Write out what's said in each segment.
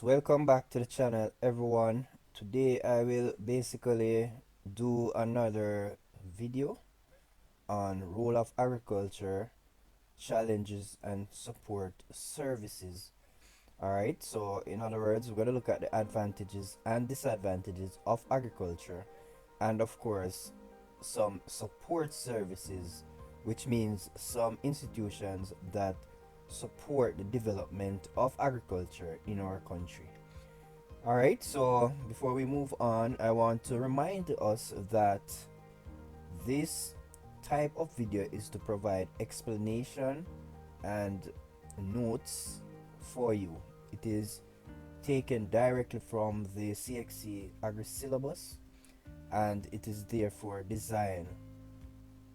welcome back to the channel, everyone. Today I will basically do another video on role of agriculture, challenges and support services. Alright, so in other words, we're going to look at the advantages and disadvantages of agriculture, and of course some support services, which means some institutions that support the development of agriculture in our country. Alright, so before we move on, I want to remind us that this type of video is to provide explanation and notes for you. It is taken directly from the CXC Agri syllabus, and it is therefore designed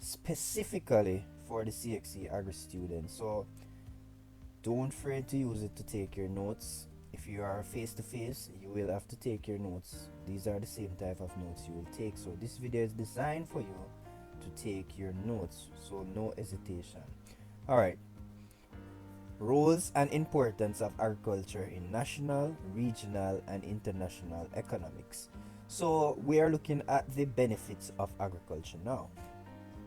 specifically for the CXC Agri students. So don't afraid to use it to take your notes. If you are face to face, you will have to take your notes. These are the same type of notes you will take. So this video is designed for you to take your notes, so no hesitation. All right, roles and importance of agriculture in national, regional and international economics. So we are looking at the benefits of agriculture now.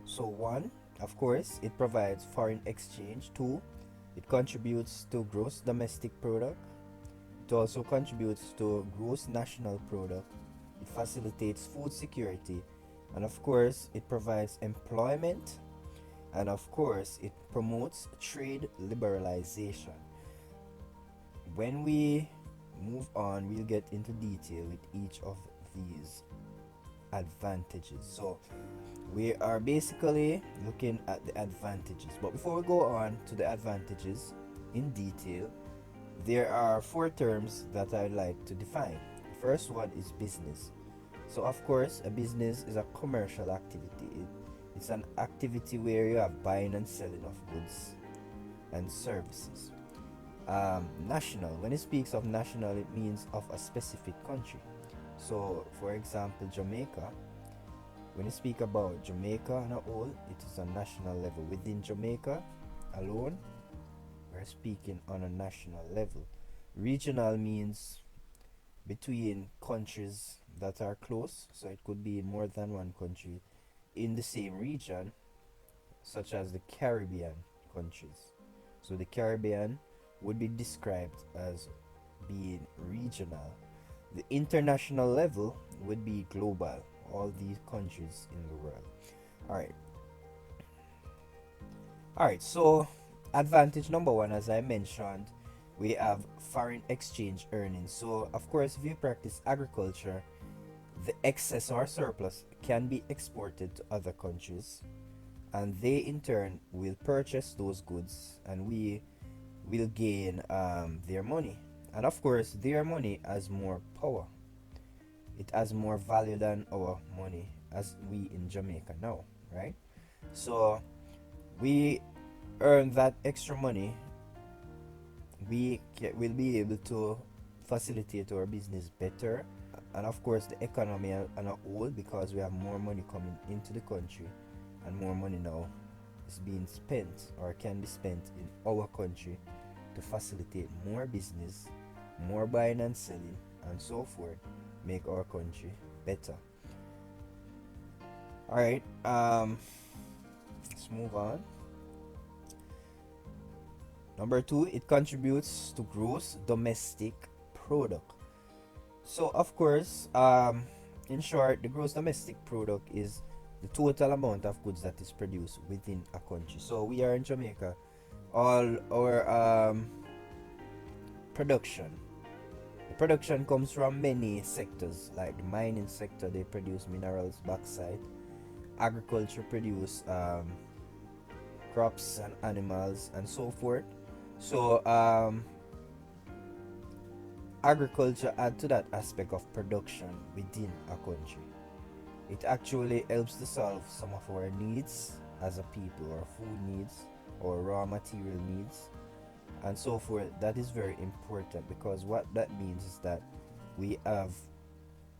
So one, of course, it provides foreign exchange. Two, it contributes to gross domestic product. It also contributes to gross national product. It facilitates food security, and of course it provides employment, and of course it promotes trade liberalization. When we move on, we'll get into detail with each of these advantages. So we are basically looking at the advantages, but before we go on to the advantages in detail, there are four terms that I'd like to define. The first one is business. So of course a business is a commercial activity. It's an activity where you have buying and selling of goods and services. National, when it speaks of national, it means of a specific country. So for example, Jamaica, when you speak about Jamaica on a whole, it is a national level. Within Jamaica alone, we're speaking on a national level. Regional means between countries that are close, so it could be in more than one country in the same region, such as the Caribbean countries. So the Caribbean would be described as being regional. The international level would be global, all these countries in the world. All right, so advantage number one, as I mentioned, we have foreign exchange earnings. So of course, if you practice agriculture, the excess or surplus can be exported to other countries, and they in turn will purchase those goods, and we will gain their money. And of course their money has more power, it has more value than our money as we in Jamaica now, right? So we earn that extra money, we will be able to facilitate our business better, and of course the economy on a whole, because we have more money coming into the country, and more money now is being spent or can be spent in our country to facilitate more business, more buying and selling and so forth, make our country better. All right, let's move on. Number two, it contributes to gross domestic product. So of course, in short, the gross domestic product is the total amount of goods that is produced within a country. So we are in Jamaica, all our production, the production comes from many sectors, like the mining sector, they produce minerals, bauxite. Agriculture produce crops and animals and so forth. So agriculture add to that aspect of production within a country. It actually helps to solve some of our needs as a people, our food needs, or raw material needs and so forth. That is very important, because what that means is that we have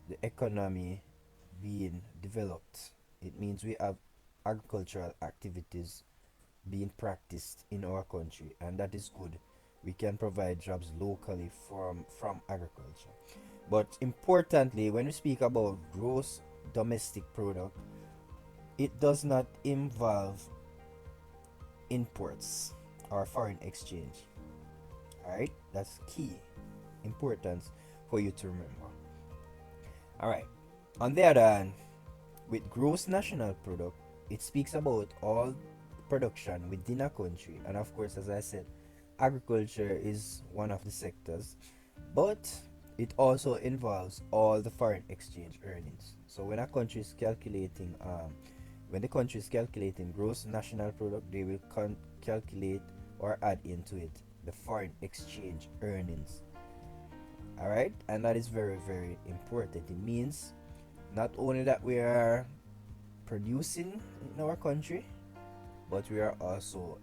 the economy being developed. It means we have agricultural activities being practiced in our country, and that is good, we can provide jobs locally from agriculture. But importantly, when we speak about gross domestic product, it does not involve imports or foreign exchange. All right, that's key importance for you to remember. All right, on the other hand, with gross national product, it speaks about all production within a country, and of course, as I said, agriculture is one of the sectors, but it also involves all the foreign exchange earnings. So when the country is calculating gross national product, they will calculate or add into it the foreign exchange earnings. All right, and that is very, very important. It means not only that we are producing in our country, but we are also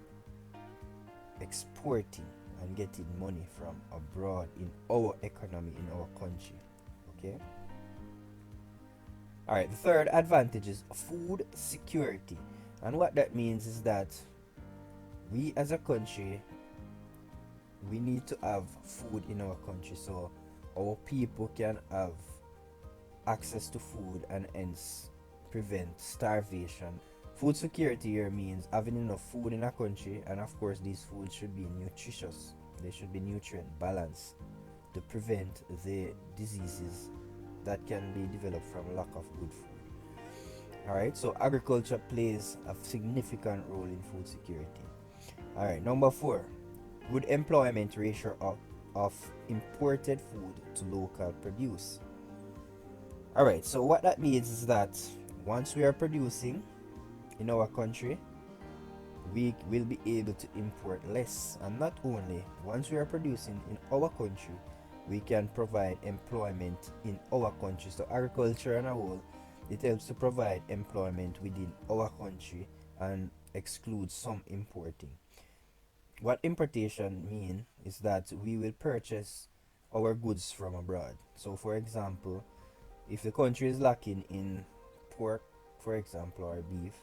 exporting and getting money from abroad in our economy, in our country. Okay. All right, the third advantage is food security. And what that means is that we as a country, we need to have food in our country so our people can have access to food and hence prevent starvation. Food security here means having enough food in a country, and of course these foods should be nutritious. They should be nutrient balanced to prevent the diseases that can be developed from lack of good food. Alright, so agriculture plays a significant role in food security. Alright, number 4, good employment ratio of imported food to local produce. Alright, so what that means is that once we are producing in our country, we will be able to import less. And not only, once we are producing in our country, we can provide employment in our country. So agriculture as a whole, it helps to provide employment within our country and excludes some importing. What importation mean is that we will purchase our goods from abroad. So for example, if the country is lacking in pork, for example, or beef,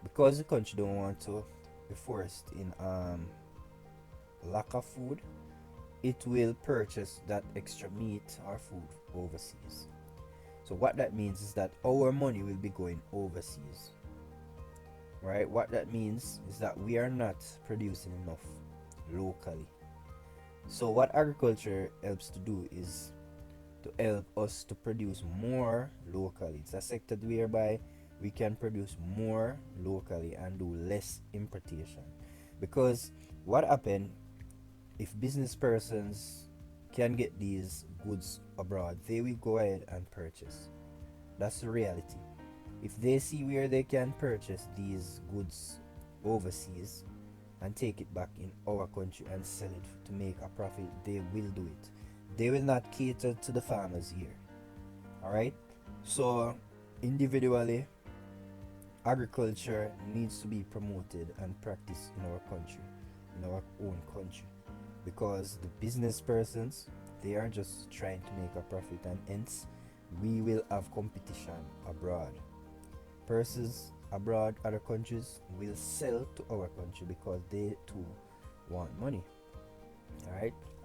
because the country don't want to be forced in lack of food, it will purchase that extra meat or food overseas. So what that means is that our money will be going overseas. Right? What that means is that we are not producing enough locally. So what agriculture helps to do is to help us to produce more locally. It's a sector whereby we can produce more locally and do less importation. Because what happens if business persons can get these goods abroad, they will go ahead and purchase. That's the reality. If they see where they can purchase these goods overseas and take it back in our country and sell it to make a profit, they will do it. They will not cater to the farmers here. Alright? So individually, agriculture needs to be promoted and practiced in our country, in our own country, because the business persons, they are just trying to make a profit, and hence we will have competition abroad. Persons abroad, other countries, will sell to our country because they too want money.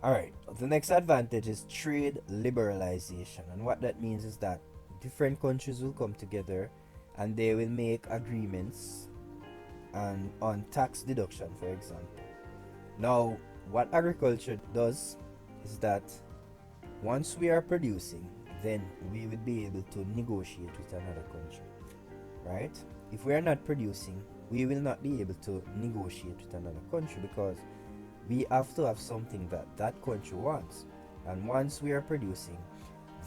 Alright, the next advantage is trade liberalization, and what that means is that different countries will come together and they will make agreements and on tax deduction, for example. Now what agriculture does is that once we are producing, then we will be able to negotiate with another country. Right? If we are not producing, we will not be able to negotiate with another country because we have to have something that that country wants. And once we are producing,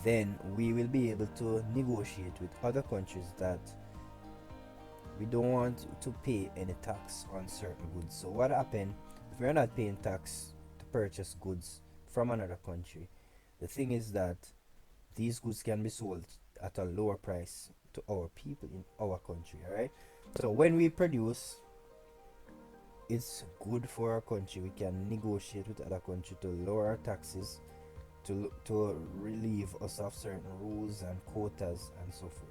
then we will be able to negotiate with other countries that we don't want to pay any tax on certain goods. So what happens if we are not paying tax to purchase goods from another country? The thing is that these goods can be sold at a lower price to our people in our country. Alright, so when we produce, it's good for our country. We can negotiate with other country to lower our taxes, to relieve us of certain rules and quotas and so forth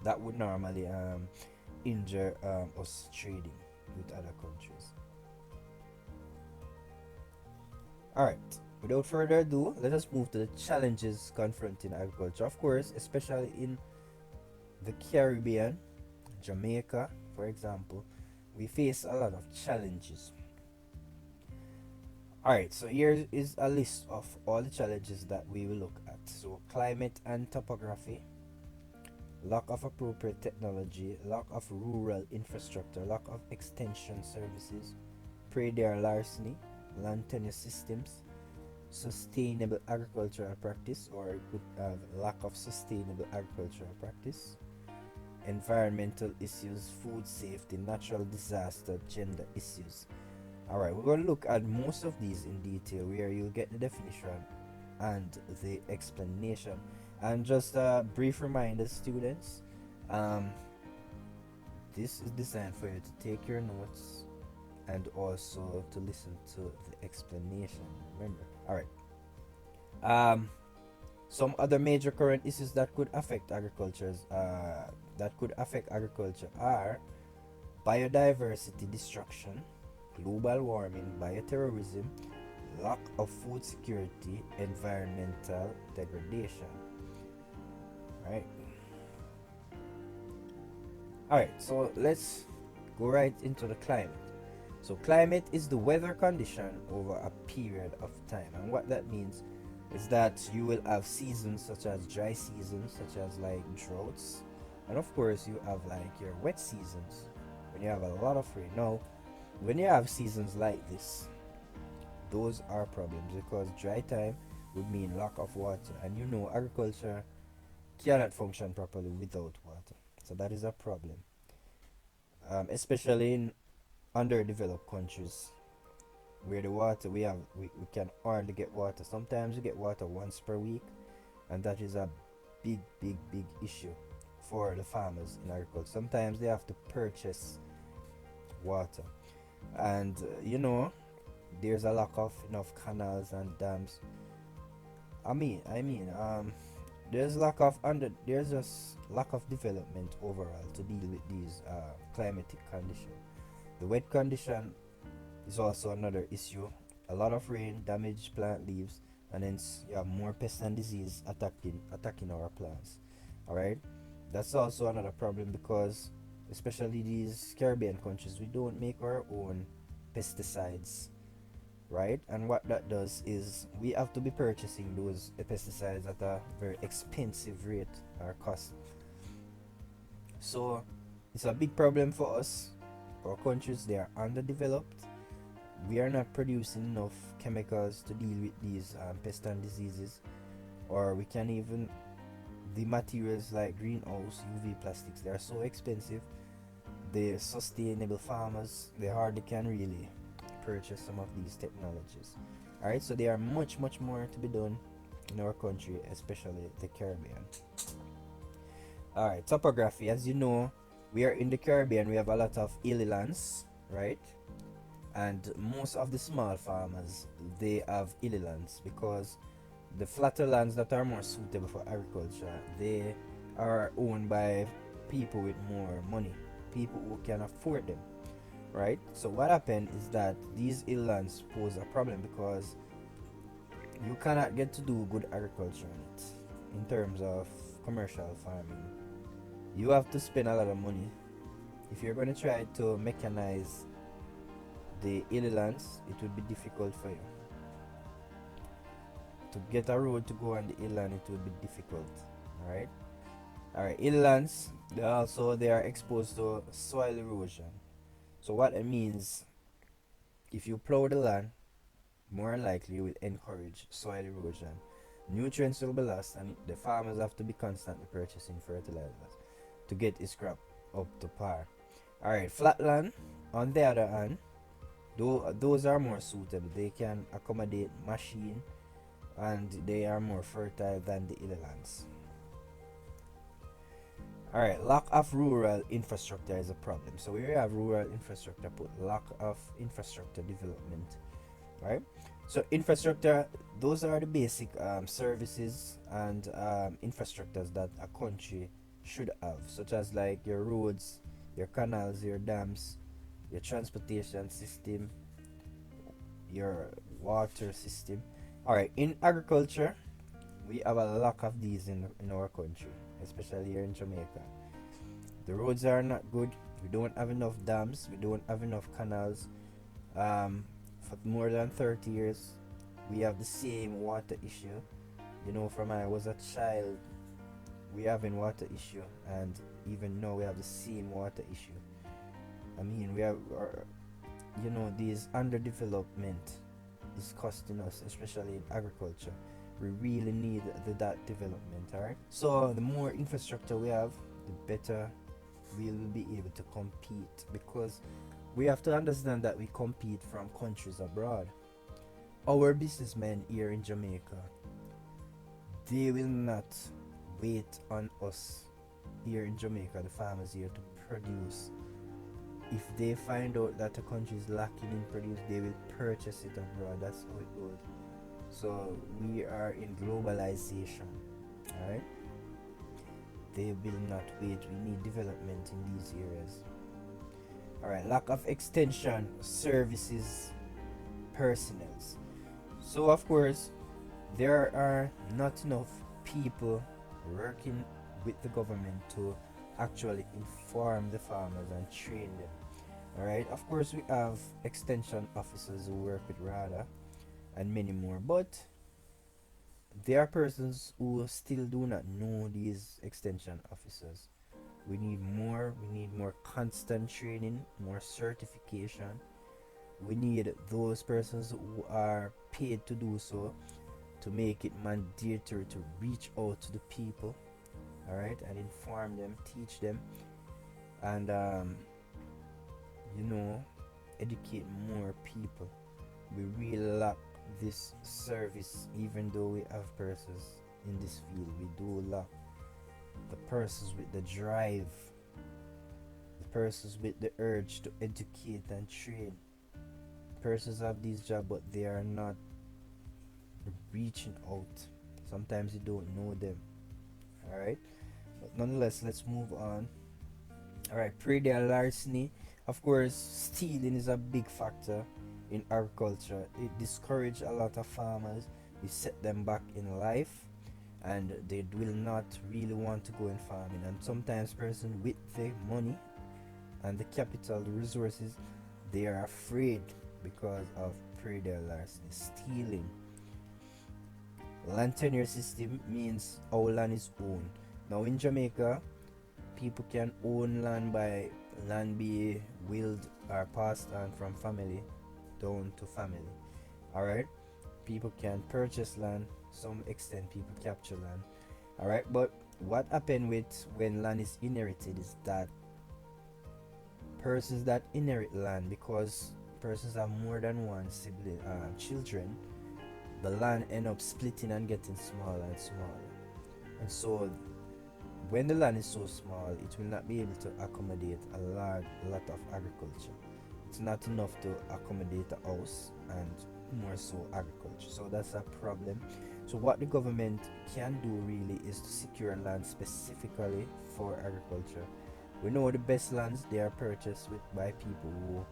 that would normally injure us trading with other countries. Alright, without further ado, let us move to the challenges confronting agriculture. Of course, especially in the Caribbean, Jamaica, for example, we face a lot of challenges. Alright, so here is a list of all the challenges that we will look at. So, climate and topography, lack of appropriate technology, lack of rural infrastructure, lack of extension services, predator larceny, land tenure systems, sustainable agricultural practice, or it could have lack of sustainable agricultural practice, environmental issues, food safety, natural disaster, gender issues. Alright, we're going to look at most of these in detail, where you'll get the definition and the explanation. And just a brief reminder, students, this is designed for you to take your notes and also to listen to the explanation. Remember. Alright. Some other major current issues that could affect agriculture are biodiversity destruction, global warming, bioterrorism, lack of food security, environmental degradation. Right. Alright, so let's go right into the climate. So climate is the weather condition over a period of time, and what that means is that you will have seasons such as dry seasons, such as like droughts, and of course you have like your wet seasons when you have a lot of rain. Now, when you have seasons like this, those are problems, because dry time would mean lack of water, and you know agriculture cannot function properly without water, so that is a problem, especially in underdeveloped countries where the water we can hardly get water. Sometimes we get water once per week, and that is a big issue for the farmers in agriculture. Sometimes they have to purchase water, and there's a lack of enough canals and dams. There's just lack of development overall to deal with these climatic conditions. The wet condition is also another issue. A lot of rain damage plant leaves, and hence you have more pests and disease attacking our plants. Alright? That's also another problem, because especially these Caribbean countries, we don't make our own pesticides. Right? And what that does is we have to be purchasing those pesticides at a very expensive rate or cost. So it's a big problem for us. Our countries, they are underdeveloped. We are not producing enough chemicals to deal with these pests and diseases, or we can even, the materials like greenhouse UV plastics, they are so expensive. The sustainable farmers, they hardly can really purchase some of these technologies. Alright, so there are much more to be done in our country, especially the Caribbean. Alright, topography. As you know, we are in the Caribbean, we have a lot of hilly lands, right? And most of the small farmers, they have hilly lands, because the flatter lands that are more suitable for agriculture, they are owned by people with more money, people who can afford them, right? So what happened is that these hill lands pose a problem, because you cannot get to do good agriculture on it in terms of commercial farming. You have to spend a lot of money. If you're going to try to mechanize the hilly lands, it would be difficult for you. To get a road to go on the hill land, it would be difficult. Alright, hill lands, they are exposed to soil erosion. So what it means, if you plow the land, more likely you will encourage soil erosion. Nutrients will be lost, and the farmers have to be constantly purchasing fertilizers to get his crop up to par. Alright, flatland, on the other hand, those are more suitable. They can accommodate machine, and they are more fertile than the hilly lands. Alright, lack of rural infrastructure is a problem. So we have rural infrastructure, but lack of infrastructure development. Right? So infrastructure, those are the basic services and infrastructures that a country should have, such as like your roads, your canals, your dams, your transportation system, your water system. All right, in agriculture, we have a lack of these in our country, especially here in Jamaica. The roads are not good. We don't have enough dams. We don't have enough canals. For more than 30 years, we have the same water issue. From I was a child, we having water issue, and even now we have the same water issue. I mean, we have, these underdevelopment is costing us, especially in agriculture. We really need that development, alright? So the more infrastructure we have, the better we'll be able to compete, because we have to understand that we compete from countries abroad. Our businessmen here in Jamaica, they will not wait on us here in Jamaica, the farmers here, to produce. If they find out that a country is lacking in produce, they will purchase it abroad. That's how it goes. So we are in globalization, alright? They will not wait. We need development in these areas. Alright, lack of extension services personnel. So of course, there are not enough people working with the government to actually inform the farmers and train them. Alright, of course, we have extension officers who work with RADA and many more, but there are persons who still do not know these extension officers. We need more constant training, more certification. We need those persons who are paid to do so, to make it mandatory to reach out to the people, alright, and inform them, teach them, and educate more people. We really lack this service. Even though we have persons in this field, we do lack the persons with the drive, the persons with the urge to educate and train. Persons have these jobs, but they are not reaching out. Sometimes you don't know them. Alright, but nonetheless, let's move on. Alright, predial larceny. Of course, stealing is a big factor in agriculture. It discourages a lot of farmers. It set them back in life, and they will not really want to go in farming. And sometimes persons with the money and the capital, the resources, they are afraid because of predial larceny, stealing. Land tenure system means our land is owned. Now in Jamaica, people can own land by land be willed or passed on from family down to family. Alright, people can purchase land, some extent people capture land. Alright, but what happened with when land is inherited is that persons that inherit land, because persons have more than one sibling, children, the land end up splitting and getting smaller and smaller. And so when the land is so small, it will not be able to accommodate a lot of agriculture. It's not enough to accommodate a house, and more so agriculture. So that's a problem. So what the government can do really is to secure land specifically for agriculture. We know the best lands, they are purchased by people who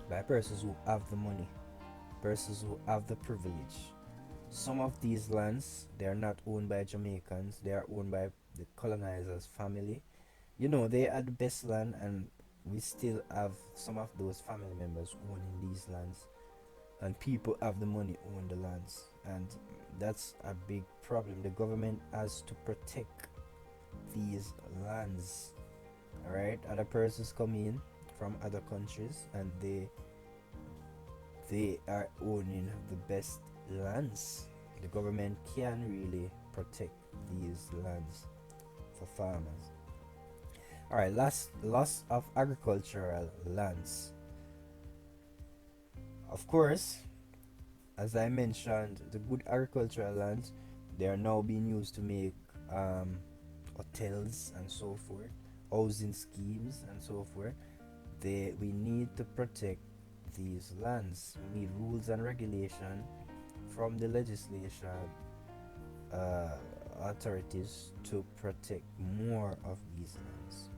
by persons who have the money, persons who have the privilege. Some of these lands, they are not owned by Jamaicans, they are owned by the colonizers' family. They are the best land, and we still have some of those family members owning these lands, and people have the money own the lands, and that's a big problem. The government has to protect these lands. Alright, other persons come in from other countries, and they are owning the best lands. The government can really protect these lands for farmers. Alright, loss of agricultural lands. Of course, as I mentioned, the good agricultural lands, they are now being used to make hotels and so forth, housing schemes and so forth. We need to protect these lands. We need rules and regulation from the legislation authorities to protect more of these lands.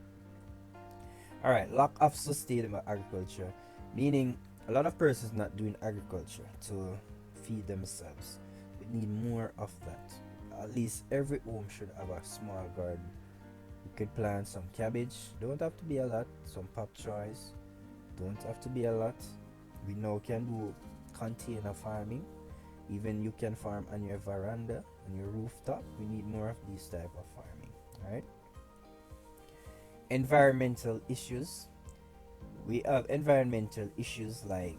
Alright, lack of sustainable agriculture, meaning a lot of persons not doing agriculture to feed themselves. We need more of that. At least every home should have a small garden. You could plant some cabbage, don't have to be a lot, some pop choys, don't have to be a lot. We now can do container farming. Even you can farm on your veranda, on your rooftop. We need more of these type of farming. Alright. Environmental issues. We have environmental issues like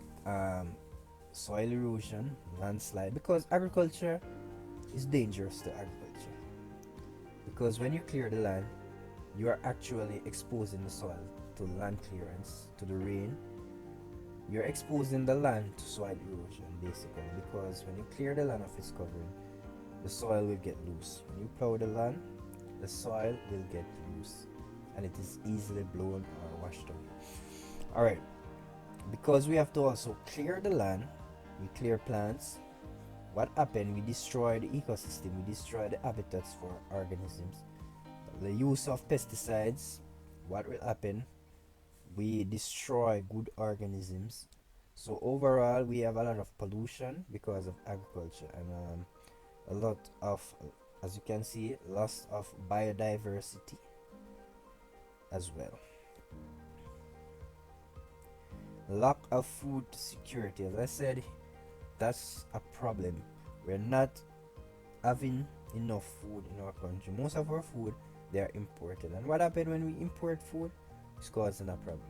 soil erosion, landslide, because agriculture is dangerous to agriculture. Because when you clear the land, you are actually exposing the soil to land clearance, to the rain. You're exposing the land to soil erosion basically, because when you clear the land of its covering, the soil will get loose. When you plow the land, the soil will get loose and it is easily blown or washed away. Alright, because we have to also clear the land, we clear plants. What happened? We destroy the ecosystem, we destroy the habitats for organisms. The use of pesticides, what will happen? We destroy good organisms. So overall, we have a lot of pollution because of agriculture, and a lot of, as you can see, loss of biodiversity as well. Lack of food security, as I said, that's a problem. We're not having enough food in our country. Most of our food, they are imported, and what happens when we import food? It's causing a problem.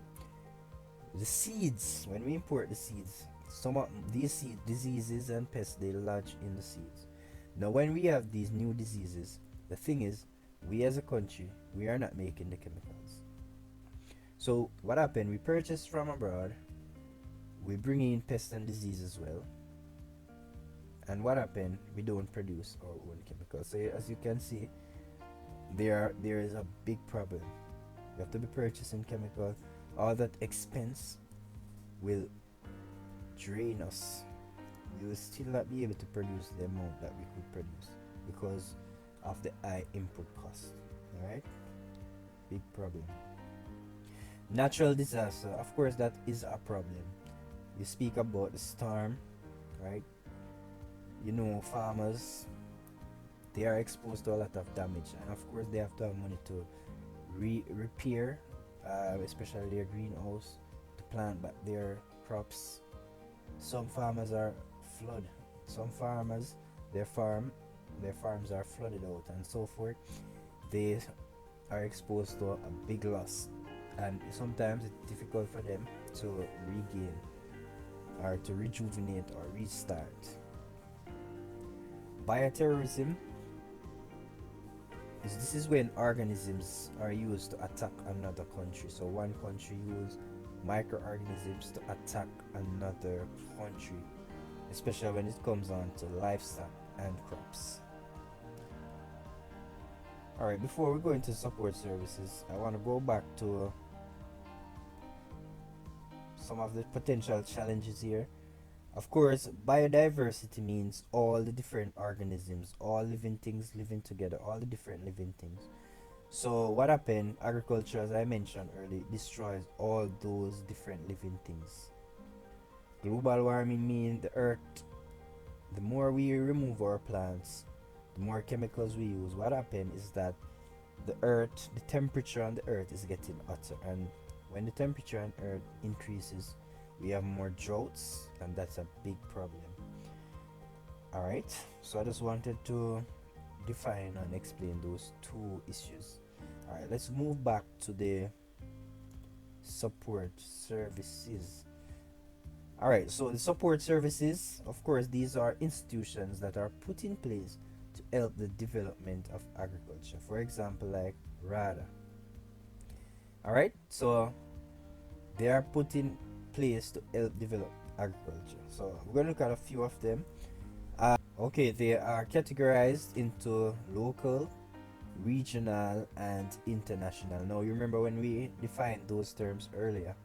The seeds, when we import the seeds, some of these seed diseases and pests, they lodge in the seeds. Now when we have these new diseases, the thing is, we as a country, we are not making the chemicals. So what happened? We purchase from abroad, we bring in pests and disease as well, and what happened? We don't produce our own chemicals. So as you can see, there is a big problem. You have to be purchasing chemical. All that expense will drain us. We will still not be able to produce the amount that we could produce because of the high input cost. Alright? Big problem. Natural disaster, of course, that is a problem. You speak about the storm, right? You know, farmers, they are exposed to a lot of damage, and of course, they have to have money to repair, especially their greenhouse, to plant back their crops. Some farmers are flood. Some farmers, their farms are flooded out and so forth. They are exposed to a big loss, and sometimes it's difficult for them to regain or to rejuvenate or restart. Bioterrorism, this is when organisms are used to attack another country. So one country use microorganisms to attack another country, especially when it comes on to livestock and crops. Alright, before we go into support services, I want to go back to some of the potential challenges here. Of course, biodiversity means all the different organisms, all living things living together, all the different living things. So what happened? Agriculture, as I mentioned earlier, destroys all those different living things. Global warming means the earth, the more we remove our plants, the more chemicals we use. What happened is that the earth, the temperature on the earth is getting hotter, and when the temperature on earth increases, we have more droughts, and that's a big problem. Alright, so I just wanted to define and explain those two issues. Alright, let's move back to the support services. Alright, so the support services, of course, these are institutions that are put in place to help the development of agriculture. For example, like RADA. Alright, so they are put in place to help develop agriculture. So we're going to look at a few of them. Okay, they are categorized into local, regional, and international. Now you remember when we defined those terms earlier.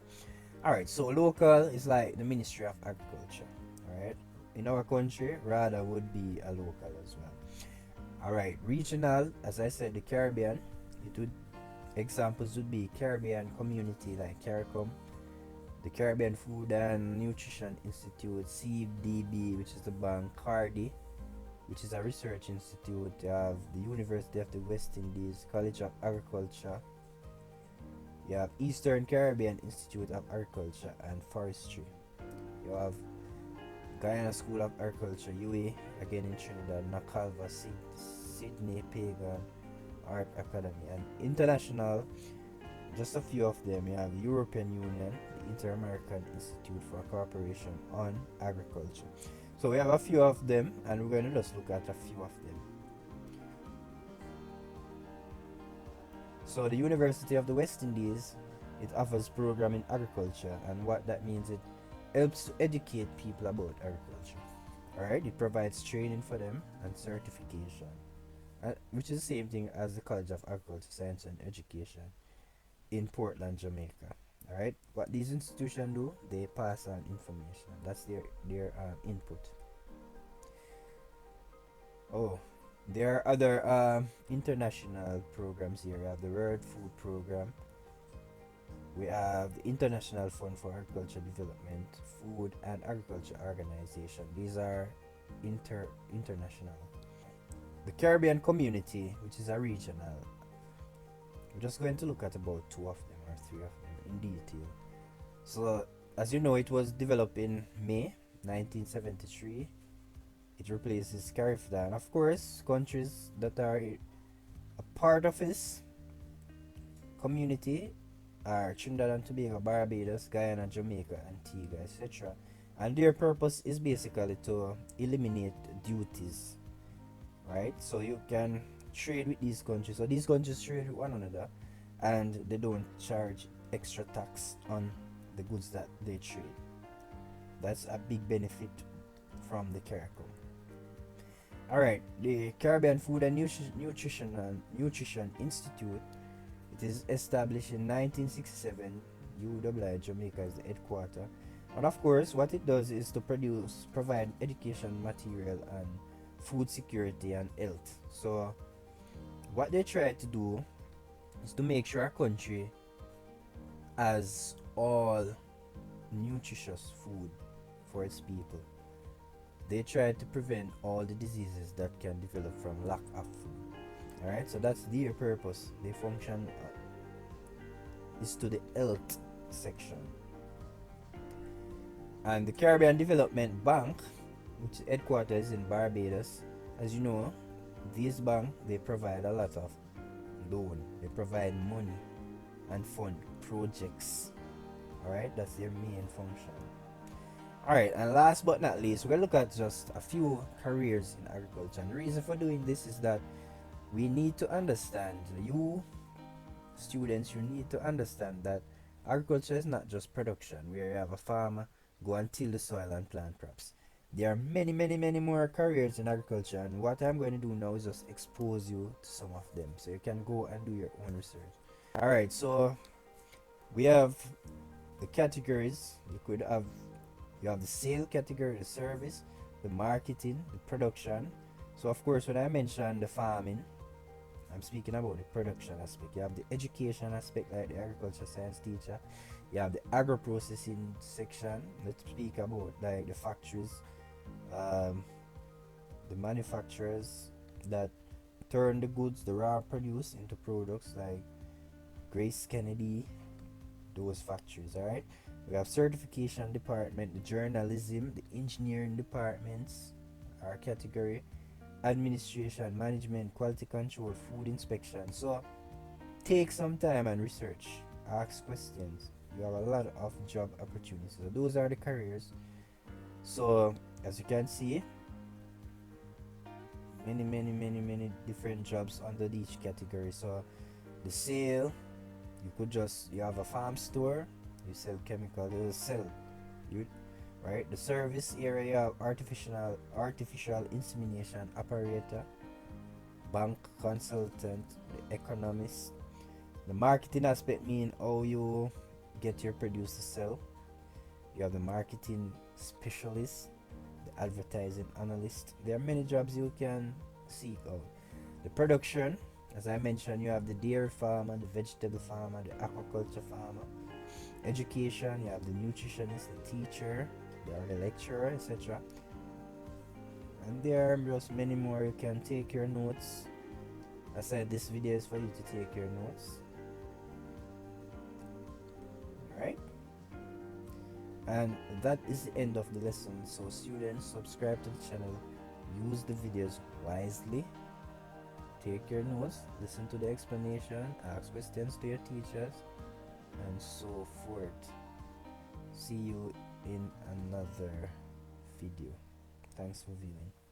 Alright, so local is like the Ministry of Agriculture. Alright, in our country, RADA would be a local as well. Alright, regional, as I said, the Caribbean, examples would be Caribbean community like CARICOM. the Caribbean Food and Nutrition Institute, CDB, which is the bank, CARDI, which is a research institute. You have the University of the West Indies, College of Agriculture. You have Eastern Caribbean Institute of Agriculture and Forestry. You have Guyana School of Agriculture, UA, again in Trinidad, Nakalva, Sydney Pagan Art Academy, and international, just a few of them. You have European Union, the Inter-American Institute for Cooperation on Agriculture. So we have a few of them, and we're going to just look at a few of them. So the University of the West Indies, it offers program in agriculture, and what that means, it helps to educate people about agriculture. Alright, it provides training for them and certification, which is the same thing as the College of Agriculture, Science and Education in Portland, Jamaica. Alright, what these institutions do, they pass on information. That's their input. Oh, there are other international programs here. We have the World Food Program. We have the International Fund for Agriculture Development, Food and Agriculture Organization. These are international. The Caribbean Community, which is a regional. I'm just going to look at about 2 of them or 3 of them in detail. So, as you know, it was developed in May 1973. It replaces CARIFDA, and of course, countries that are a part of this community are Trinidad and Tobago, Barbados, Guyana, Jamaica, Antigua, etc. And their purpose is basically to eliminate duties, right? So you can trade with these countries. So these countries trade with one another, and they don't charge extra tax on the goods that they trade. That's a big benefit from the CARICOM. Alright, the Caribbean Food and Nutrition Institute, it is established in 1967. UWI Jamaica is the headquarters. And of course, what it does is to provide education material and food security and health. So what they try to do is to make sure a country has all nutritious food for its people. They try to prevent all the diseases that can develop from lack of food. Alright, so that's their purpose. Their function is to the health section. And the Caribbean Development Bank, which headquarters is in Barbados, as you know, this bank, they provide a lot of loan. They provide money and fund projects. Alright, that's their main function. Alright, and last but not least, we're going to look at just a few careers in agriculture. And the reason for doing this is that we need to understand, you students, you need to understand that agriculture is not just production, where you have a farmer go and till the soil and plant crops. There are many more careers in agriculture, and what I'm going to do now is just expose you to some of them, so you can go and do your own research. Alright, so we have the categories. You have the sale category, the service, the marketing, the production. So of course, when I mention the farming, I'm speaking about the production aspect. You have the education aspect, like the agriculture science teacher. You have the agro-processing section. Let's speak about like the factories, the manufacturers that turn the goods, the raw produce, into products, like Grace Kennedy, those factories. All right. We have certification department, the journalism, the engineering departments, our category, administration, management, quality control, food inspection. So take some time and research, ask questions. You have a lot of job opportunities. So those are the careers. So as you can see, many different jobs under each category. So the sale, you have a farm store, you sell chemical, you sell you, right? The service area, artificial insemination operator, bank consultant, the economist. The marketing aspect mean how you get your produce to sell. You have the marketing specialist, the advertising analyst. There are many jobs you can seek out. The production, as I mentioned, you have the dairy farmer, the vegetable farmer, the aquaculture farmer. education, you have the nutritionist, the teacher, the lecturer, etc. And there are just many more. You can take your notes. I said this video is for you to take your notes. Alright? And that is the end of the lesson. So students, subscribe to the channel, use the videos wisely, take your notes, listen to the explanation, ask questions to your teachers, and so forth. See you in another video. Thanks for viewing.